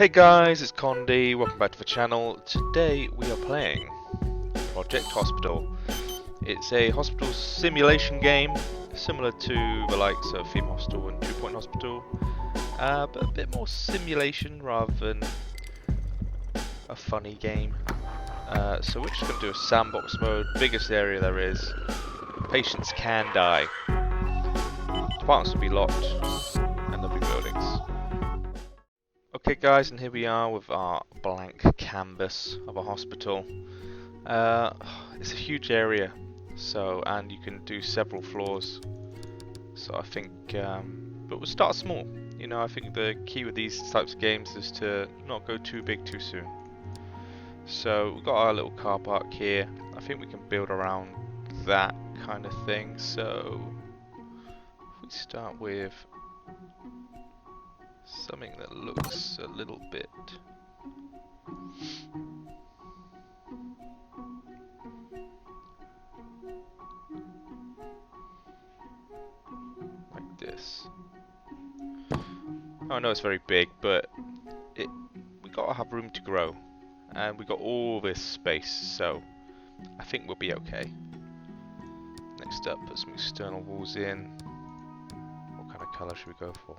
Hey guys, it's Condi, welcome back to the channel. Today we are playing Project Hospital. It's a hospital simulation game, similar to the likes of Theme Hospital and 2 Point Hospital, but a bit more simulation rather than a funny game. So we're just going to do a sandbox mode, biggest area there is. Patients can die. Departments will be locked, and there'll be buildings. Okay guys, and here we are with our blank canvas of a hospital. It's a huge area, and you can do several floors. So I think, but we'll start small. You know, I think the key with these types of games is to not go too big too soon. So we've got our little car park here. I think we can build around that kind of thing. So if we start with something that looks a little bit like this. Oh, I know it's very big, but we gotta have room to grow, and we got all this space, so I think we'll be okay. Next up, put some external walls in. What kind of colour should we go for?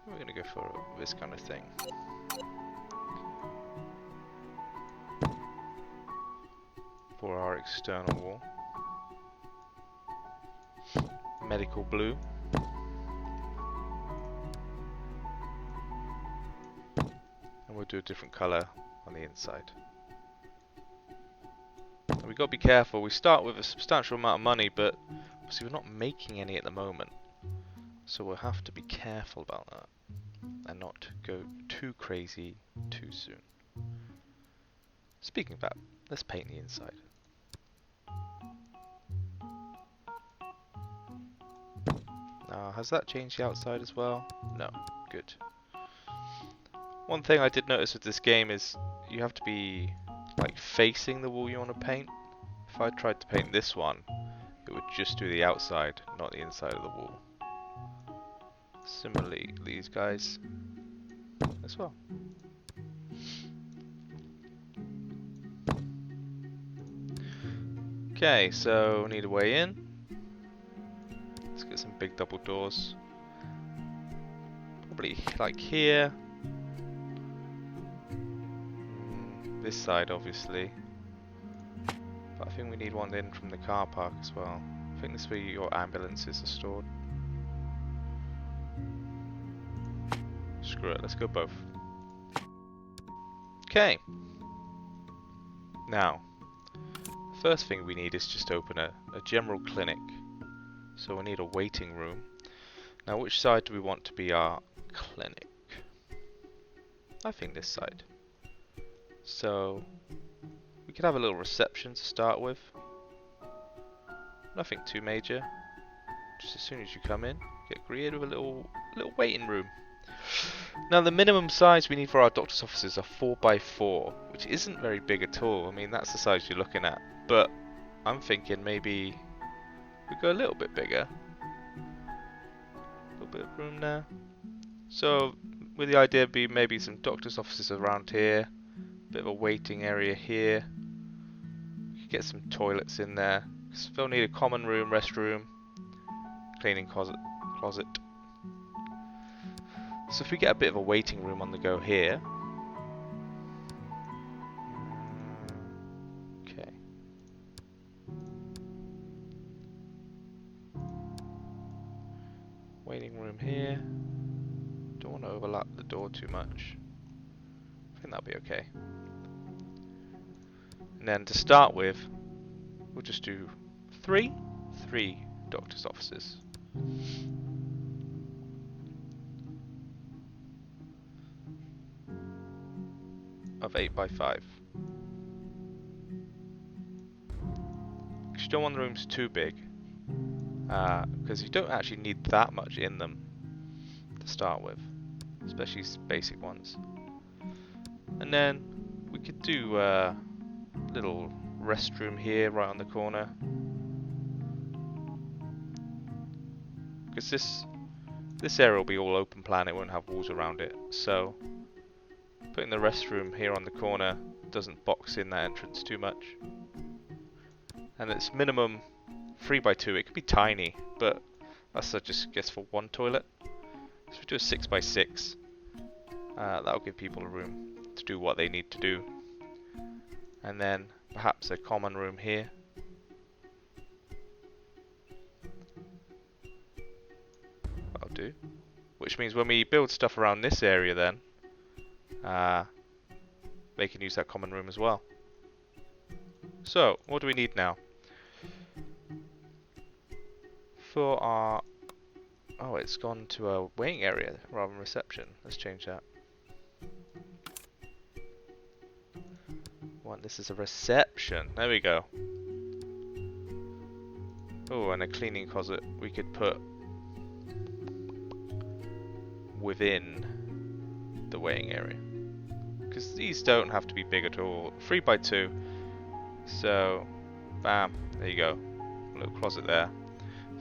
We're gonna go for this kind of thing. For our external wall. Medical blue. And we'll do a different colour on the inside. And we've got to be careful. We start with a substantial amount of money, but obviously we're not making any at the moment. So we'll have to be careful about that and not go too crazy too soon. Speaking of that, let's paint the inside. Now, has that changed the outside as well? No. Good. One thing I did notice with this game is you have to be like facing the wall you want to paint. If I tried to paint this one, it would just do the outside, not the inside of the wall. Similarly, these guys as well. Okay, so we need a way in. Let's get some big double doors. Probably like here. This side, obviously. But I think we need one in from the car park as well. I think this is where your ambulances are stored. Screw it, let's go both. Okay. Now, the first thing we need is just to open a general clinic. So we need a waiting room. Now, which side do we want to be our clinic? I think this side. So we could have a little reception to start with. Nothing too major. Just as soon as you come in, get greeted with a little waiting room. Now the minimum size we need for our doctor's offices are 4x4, which isn't very big at all. I mean, that's the size you're looking at. But I'm thinking maybe we go a little bit bigger. A little bit of room there. So with the idea being maybe some doctor's offices around here. Bit of a waiting area here. We could get some toilets in there. They'll need a common room, restroom, cleaning closet. So if we get a bit of a waiting room on the go here. Okay. Waiting room here. Don't want to overlap the door too much. I think that'll be okay. And then to start with, we'll just do three doctor's offices. Of 8x5. Because you don't want the rooms too big. Because you don't actually need that much in them to start with. Especially basic ones. And then we could do a little restroom here right on the corner. Because this This area will be all open plan, it won't have walls around it, so putting the restroom here on the corner doesn't box in that entrance too much. And it's minimum 3x2, it could be tiny, but that's just guess for one toilet. So we do a 6x6, that'll give people a room to do what they need to do. And then perhaps a common room here. That'll do. Which means when we build stuff around this area then, they can use that common room as well. So, what do we need now? For our... Oh, it's gone to a waiting area rather than reception. Let's change that. This is a reception. There we go. Oh, and a cleaning closet we could put within the waiting area. Because these don't have to be big at all. 3x2. So, bam, there you go. A little closet there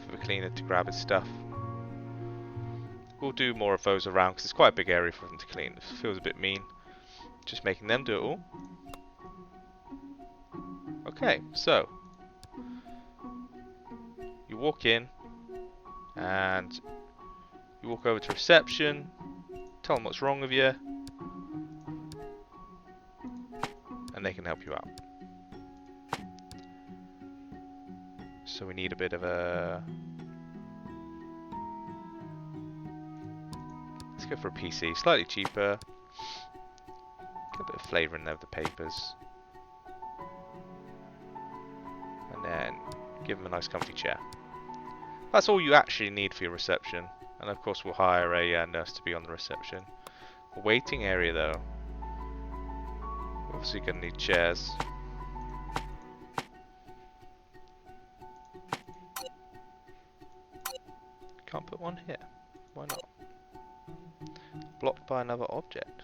for the cleaner to grab his stuff. We'll do more of those around because it's quite a big area for them to clean. It feels a bit mean just making them do it all. Okay, so you walk in and you walk over to reception, tell them what's wrong with you, and they can help you out. So we need a bit of a... Let's go for a PC, slightly cheaper. Get a bit of flavour in there with the papers. And then give them a nice comfy chair. That's all you actually need for your reception. And of course we'll hire a nurse to be on the reception. A waiting area though. Obviously going to need chairs. Can't put one here. Why not? Blocked by another object.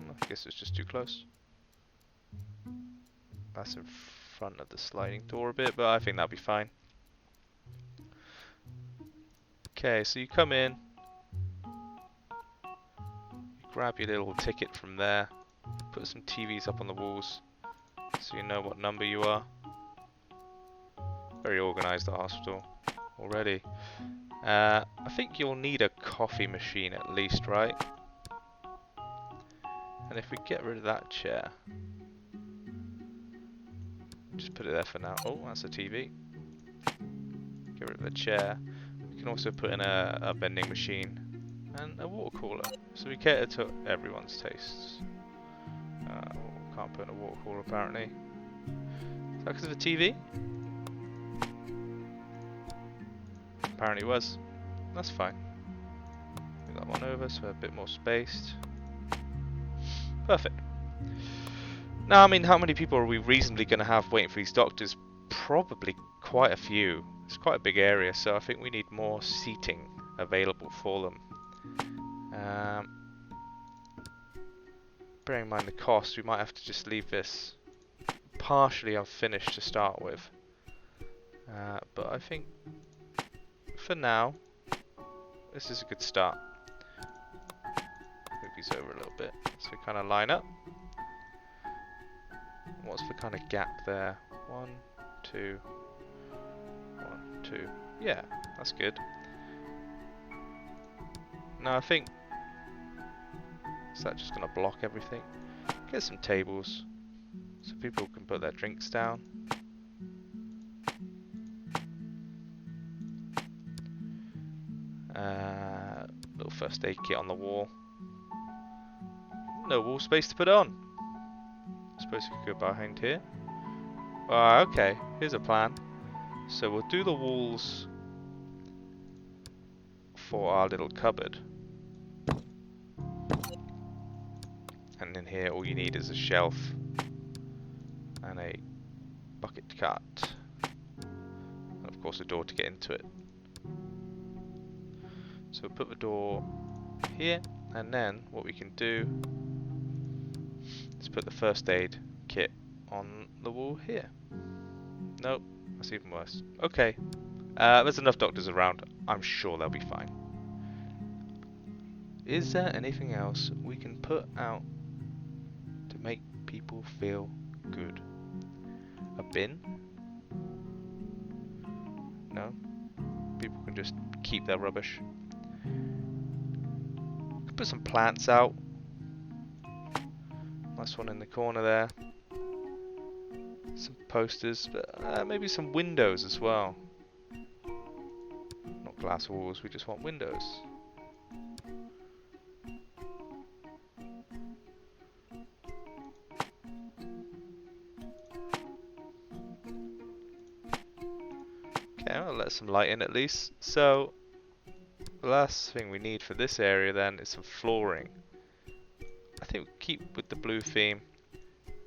I guess it's just too close. That's in front of the sliding door a bit, but I think that'll be fine. Okay, so you come in, you grab your little ticket from there, put some TVs up on the walls so you know what number you are. Very organised, the hospital already. I think you'll need a coffee machine at least, right? And if we get rid of that chair, just put it there for now. Oh, that's a TV. Get rid of the chair. We can also put in a vending machine and a water cooler. So we cater to everyone's tastes. Can't put in a water cooler apparently. Is that because of the TV? Apparently it was. That's fine. Move that one over so we're a bit more spaced. Perfect. Now, I mean, how many people are we reasonably going to have waiting for these doctors? Probably quite a few. It's quite a big area, so I think we need more seating available for them. Bearing in mind the cost, we might have to just leave this partially unfinished to start with. But I think for now, this is a good start. Move these over a little bit so we kind of line up. What's the kind of gap there? 1, 2, 1, 2. Yeah, that's good. Now I think, is that just going to block everything? Get some tables so people can put their drinks down. Little first aid kit on the wall. No wall space to put on. Suppose we could go behind here. Okay, here's a plan. So we'll do the walls for our little cupboard. And in here all you need is a shelf and a bucket cart. And of course a door to get into it. So we'll put the door here, and then what we can do is put the first aid kit on the wall here. Nope, that's even worse. Okay, there's enough doctors around. I'm sure they'll be fine. Is there anything else we can put out to make people feel good? A bin? No? People can just keep their rubbish. Could put some plants out. Nice one in the corner there. Some posters, but maybe some windows as well. Not glass walls, we just want windows. Okay, I'll let some light in at least. So, the last thing we need for this area then is some flooring. I think we'll keep with the blue theme.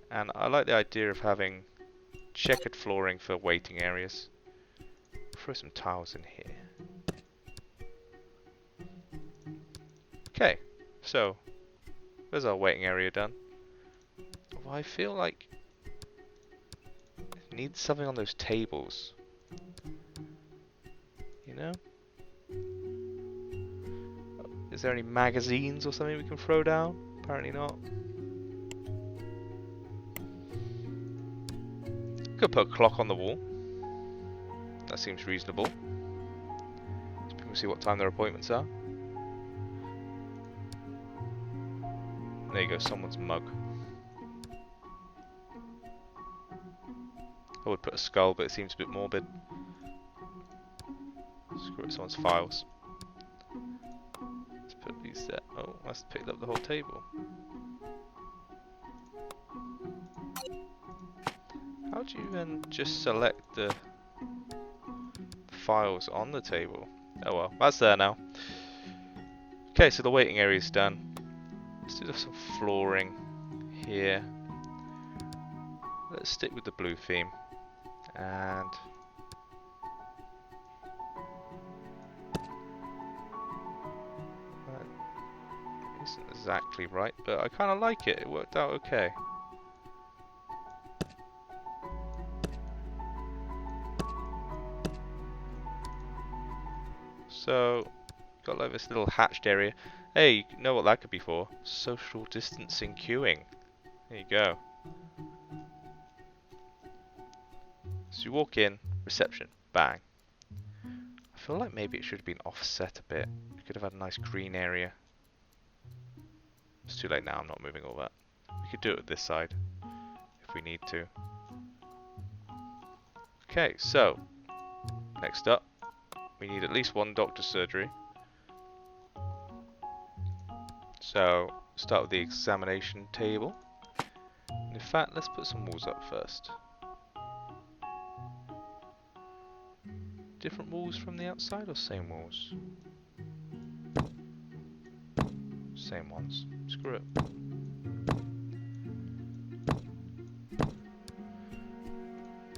And I like the idea of having checkered flooring for waiting areas. Throw some tiles in here. Okay, so there's our waiting area done. Well, I feel like it needs something on those tables. You know? Is there any magazines or something we can throw down? Apparently not. Could put a clock on the wall. That seems reasonable. So people see what time their appointments are. There you go, someone's mug. I would put a skull, but it seems a bit morbid. Screw it, someone's files. Let's put these there. Oh, that's picked up the whole table. How do you then just select the files on the table? Oh well, that's there now. Okay, so the waiting area is done. Let's do some flooring here. Let's stick with the blue theme. And that isn't exactly right, but I kind of like it. It worked out okay. So, got like this little hatched area. Hey, you know what that could be for? Social distancing queuing. There you go. So you walk in, reception, bang. I feel like maybe it should have been offset a bit. We could have had a nice green area. It's too late now, I'm not moving all that. We could do it with this side, if we need to. Okay, so, next up, we need at least one doctor's surgery. So, start with the examination table. And in fact, let's put some walls up first. Different walls from the outside or same walls? Same ones. Screw it.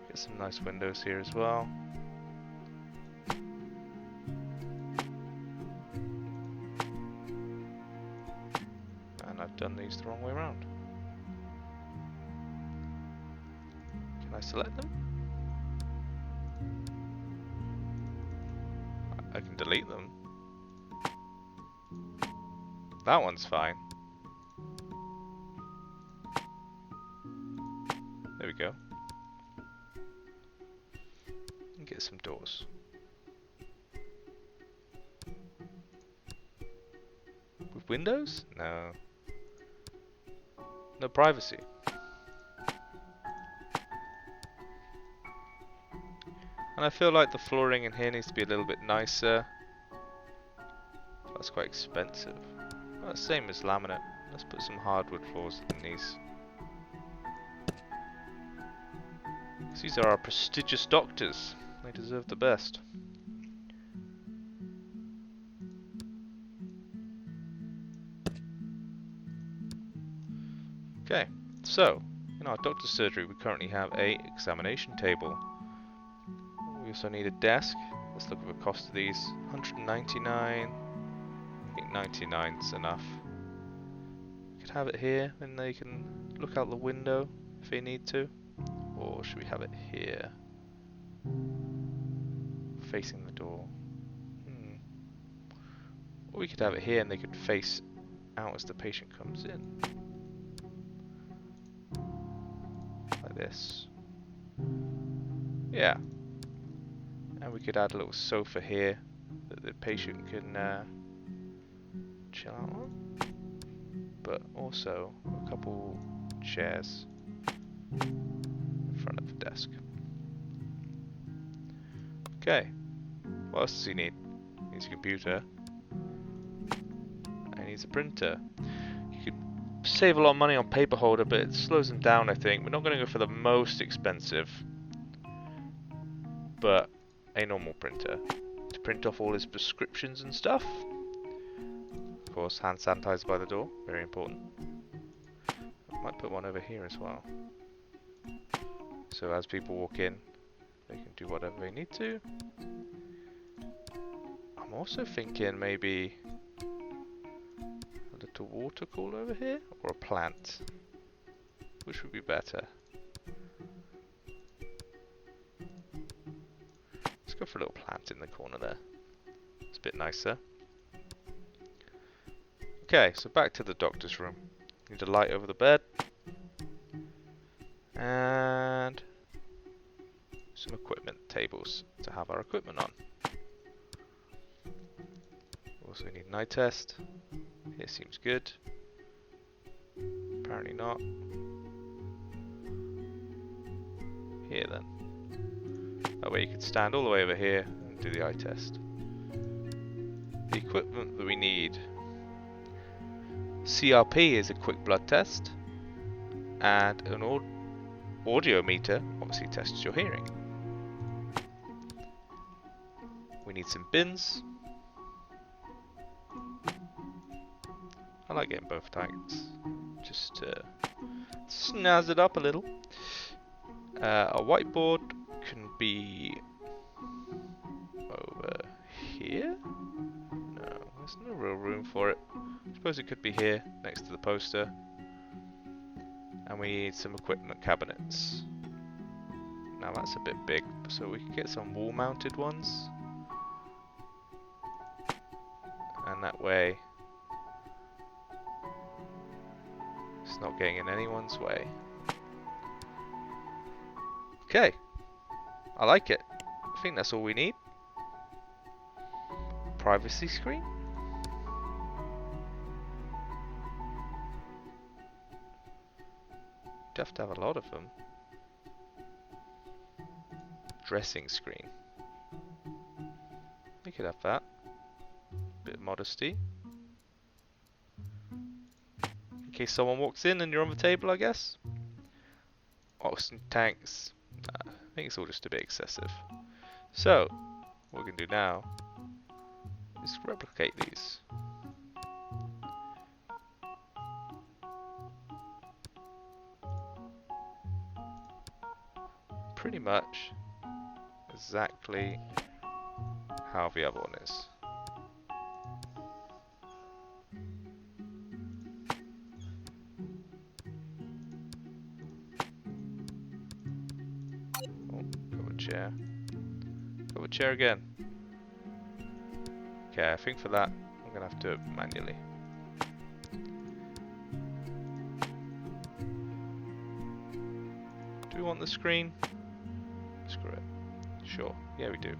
Get some nice windows here as well. And I've done these the wrong way around. Can I select them? I can delete them. That one's fine. There we go. And get some doors. With windows? No. No privacy. And I feel like the flooring in here needs to be a little bit nicer. That's quite expensive. Well, same as laminate. Let's put some hardwood floors in these. These are our prestigious doctors. They deserve the best. Okay, so in our doctor's surgery we currently have a examination table. We also need a desk. Let's look at the cost of these. 199. I think 99 is enough. We could have it here and they can look out the window if they need to. Or should we have it here? Facing the door. Or we could have it here and they could face out as the patient comes in. Like this. Yeah. And we could add a little sofa here that the patient can chill out on. But also a couple chairs in front of the desk. Okay. What else does he need? He needs a computer. And he needs a printer. You could save a lot of money on paper holder, but it slows him down, I think. We're not going to go for the most expensive, but a normal printer to print off all his prescriptions and stuff. Of course, hand sanitizer by the door, very important. I might put one over here as well. So as people walk in, they can do whatever they need to. I'm also thinking maybe a little water cooler over here, or a plant. Which would be better? Let's go for a little plant in the corner there. It's a bit nicer. Okay, so back to the doctor's room. Need a light over the bed. And some equipment tables to have our equipment on. Also need an eye test. Here seems good. Apparently not. Here then. That way you could stand all the way over here and do the eye test. The equipment that we need. CRP is a quick blood test. And an audio meter obviously tests your hearing. We need some bins. I like getting both tanks, just to snazz it up a little. A whiteboard can be over here. No, there's no real room for it. I suppose it could be here, next to the poster. And we need some equipment cabinets. Now that's a bit big, so we can get some wall-mounted ones. And that way, it's not getting in anyone's way. Okay, I like it. I think that's all we need. Privacy screen. You have to have a lot of them. Dressing screen. You could have that. Bit of modesty. In case someone walks in and you're on the table, I guess. Oxygen tanks. Nah, I think it's all just a bit excessive. So, what we can do now is replicate these. Pretty much exactly how the other one is. Oh, go a chair. Go a chair again. Okay, I think for that I'm gonna have to do it manually. Do we want the screen? Screw it. Sure. Yeah, we do.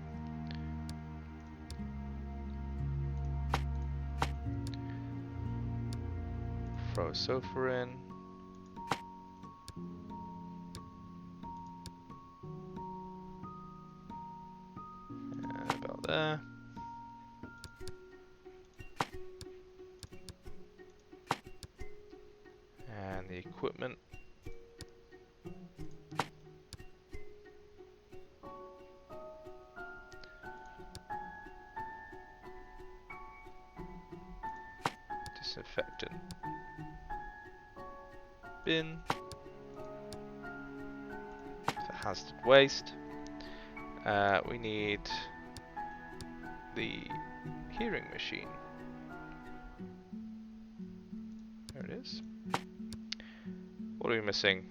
Throw a sofa in. About there. And the equipment. Disinfectant. Bin. The hazardous waste. We need the hearing machine. There it is. What are we missing?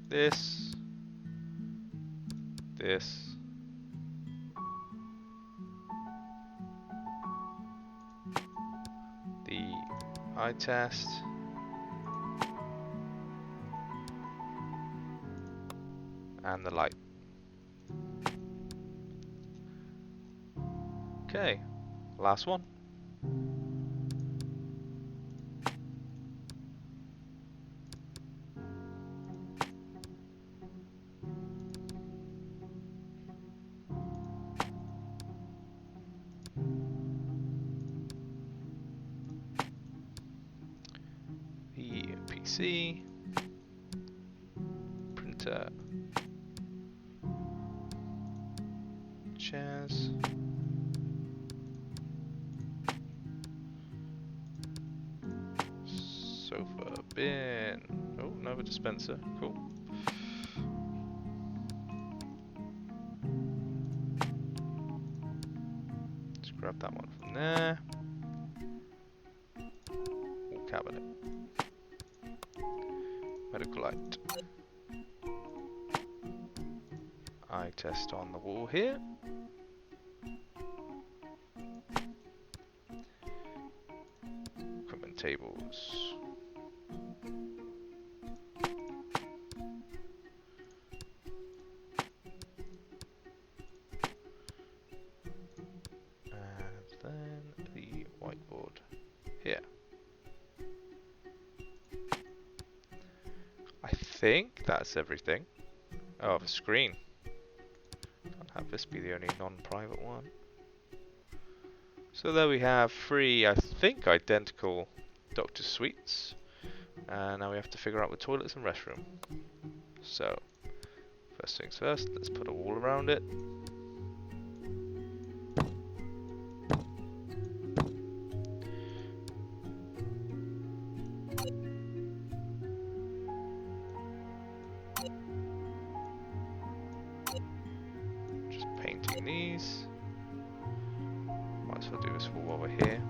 This. This. eye test. And the light. Okay, last one. The PC, printer, chairs, sofa, bin. Oh, another dispenser. Cool. Let's grab that one from there. Wall cabinet. Medical light. Eye test on the wall here. Equipment tables. And then the whiteboard here. I think that's everything. Oh, the screen. Can't have this be the only non-private one. So there we have 3, I think, identical doctor suites. And now we have to figure out the toilets and restroom. So, first things first, let's put a wall around it. Just painting these. Might as well do this wall over here.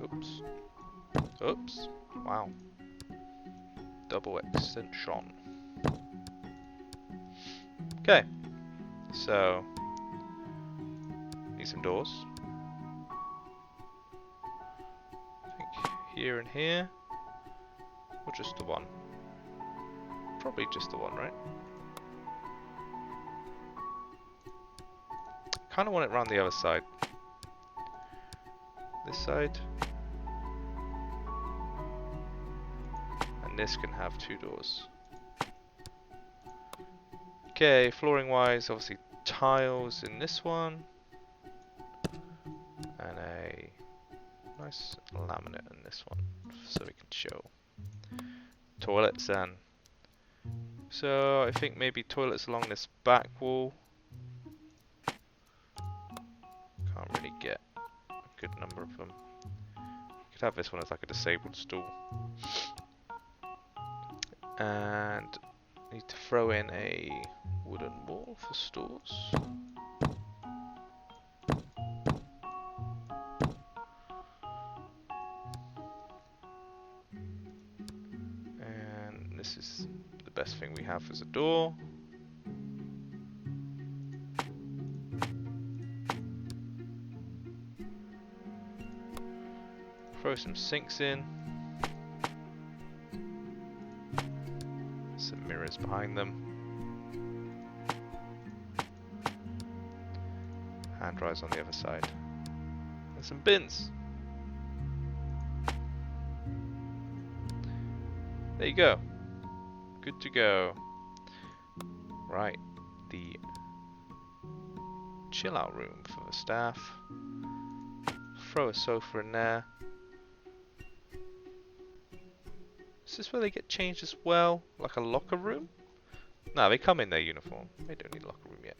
Oops. Oops. Wow. Double extension. Okay. So, need some doors. I think here and here. Or just the one? Probably just the one, right? Kind of want it around the other side. This side. And this can have 2 doors. Okay, flooring wise, obviously tiles in this one. And a nice laminate in this one. So we can show toilets then. So I think maybe toilets along this back wall. Can't really get a good number of them. Could have this one as like a disabled stool. And need to throw in a wooden wall for stores. And this is the best thing we have as a door. Throw some sinks in. Some mirrors behind them. Hand dryers on the other side. And some bins. There you go. Good to go. Right. The chill out room for the staff. Throw a sofa in there. Is this where they get changed as well? Like a locker room? No, they come in their uniform. They don't need a locker room yet.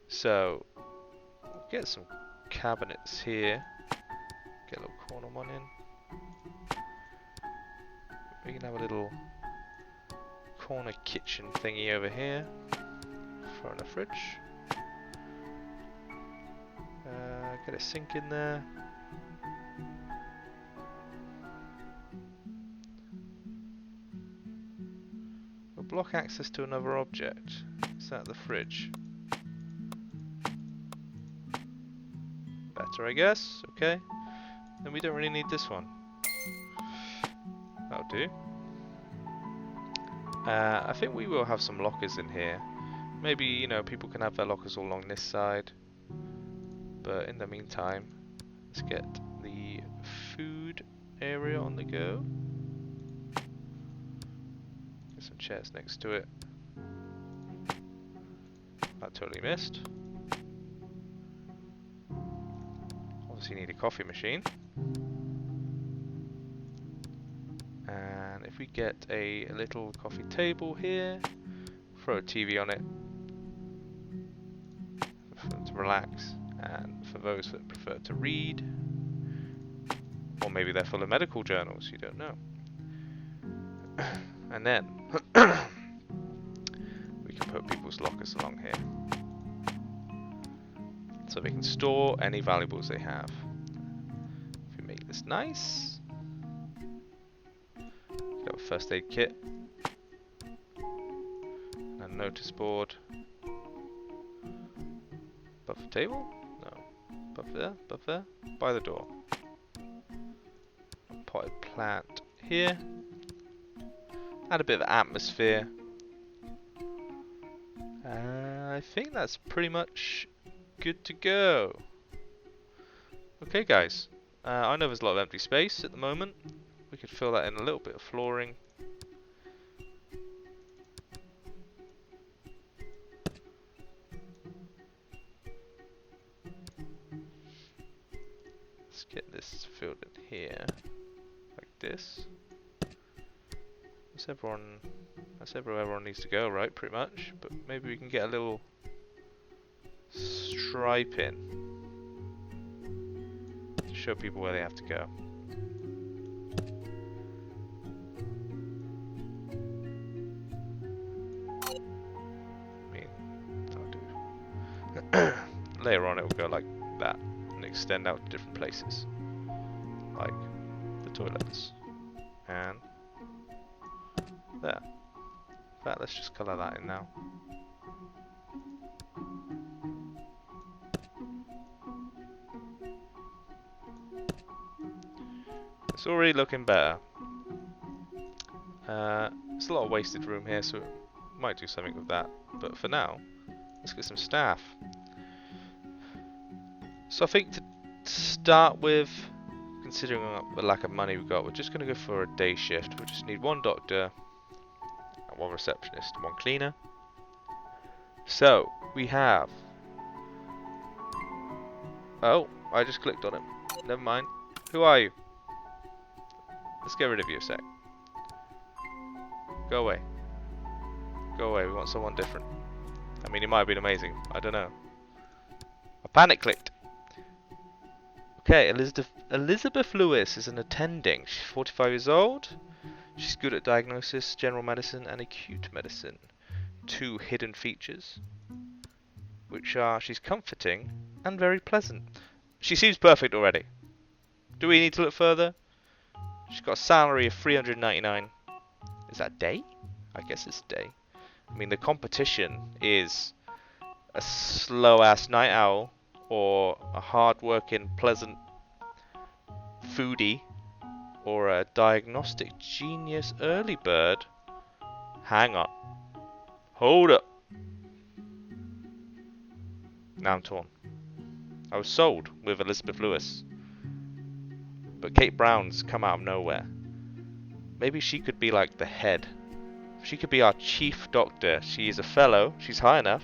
So, we'll get some cabinets here. Get a little corner one in. We can have a little corner kitchen thingy over here. Throw in a fridge. Get a sink in there. We'll block access to another object. Is that the fridge? Better, I guess. Okay. Then we don't really need this one. That'll do. I think we will have some lockers in here. Maybe, you know, people can have their lockers all along this side. But in the meantime, let's get the food area on the go. Get some chairs next to it. I totally missed. Obviously need a coffee machine. And if we get a little coffee table here, throw a TV on it for them to relax, and for those that prefer to read, or maybe they're full of medical journals, you don't know. And then we can put people's lockers along here so they can store any valuables they have. If we make this nice, got a first aid kit and a notice board. Buffer table? No. Buffer there, by the door. A potted plant here. Add a bit of atmosphere. I think that's pretty much good to go. Okay guys, I know there's a lot of empty space at the moment. We could fill that in a little bit of flooring. Let's get this filled in here, like this. That's everywhere everyone needs to go, right? Pretty much. But maybe we can get a little stripe in to show people where they have to go. I mean, that'll do. Later on, it will go like that and extend out to different places, like the toilets and there. In fact, let's just colour that in now. It's already looking better. There's a lot of wasted room here, so might do something with that. But for now, let's get some staff. So I think to start with, considering the lack of money we've got, we're just going to go for a day shift. We just need one doctor, one receptionist, and one cleaner. So we have. Oh, I just clicked on him. Never mind. Who are you? Let's get rid of you a sec. Go away. Go away. We want someone different. I mean, he might have been amazing. I don't know. I panic clicked. Okay, Elizabeth Lewis is an attending. She's 45 years old. She's good at diagnosis, general medicine, and acute medicine. 2 hidden features, which are she's comforting and very pleasant. She seems perfect already. Do we need to look further? She's got a salary of $399. Is that day? I guess it's day. I mean, the competition is a slow-ass night owl or a hard-working, pleasant foodie, or a diagnostic genius early bird. Hang on. Hold up. Now I'm torn. I was sold with Elizabeth Lewis, but Kate Brown's come out of nowhere. Maybe she could be like the head. She could be our chief doctor. She is a fellow. She's high enough.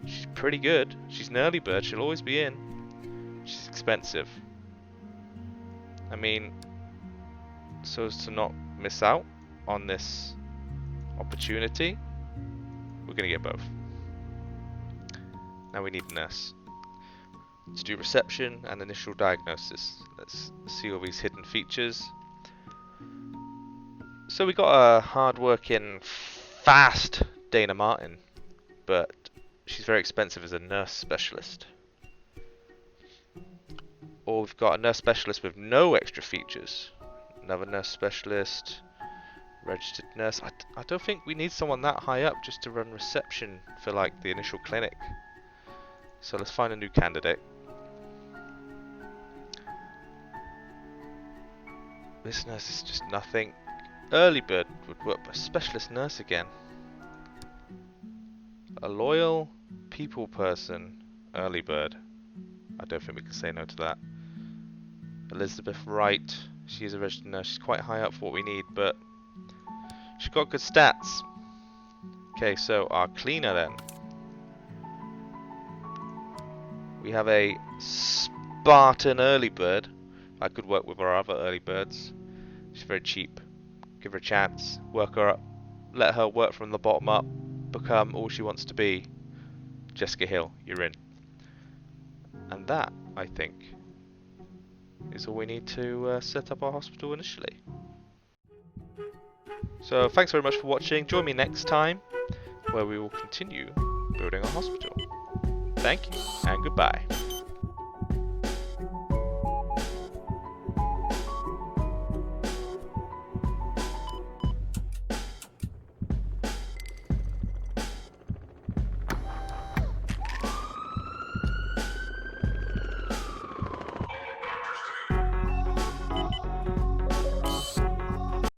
She's pretty good. She's an early bird. She'll always be in. She's expensive. I mean, so as to not miss out on this opportunity, we're going to get both. Now we need a nurse to do reception and initial diagnosis. Let's see all these hidden features. So we got a hard-working, fast Dana Martin, but she's very expensive as a nurse specialist. we've got a nurse specialist with no extra features. Another nurse specialist. Registered nurse. I don't think we need someone that high up just to run reception for like the initial clinic. So let's find a new candidate. This nurse is just nothing. Early bird would work, but specialist nurse again. A loyal people person. Early bird. I don't think we can say no to that. Elizabeth Wright. She is a registered nurse. She's quite high up for what we need, but she's got good stats. Okay, so our cleaner then. We have a Spartan early bird. I could work with our other early birds. She's very cheap. Give her a chance. Work her up. Let her work from the bottom up. Become all she wants to be. Jessica Hill, you're in. And that, I think, is all we need to set up our hospital initially. So thanks very much for watching. Join me next time where we will continue building a hospital. Thank you and goodbye.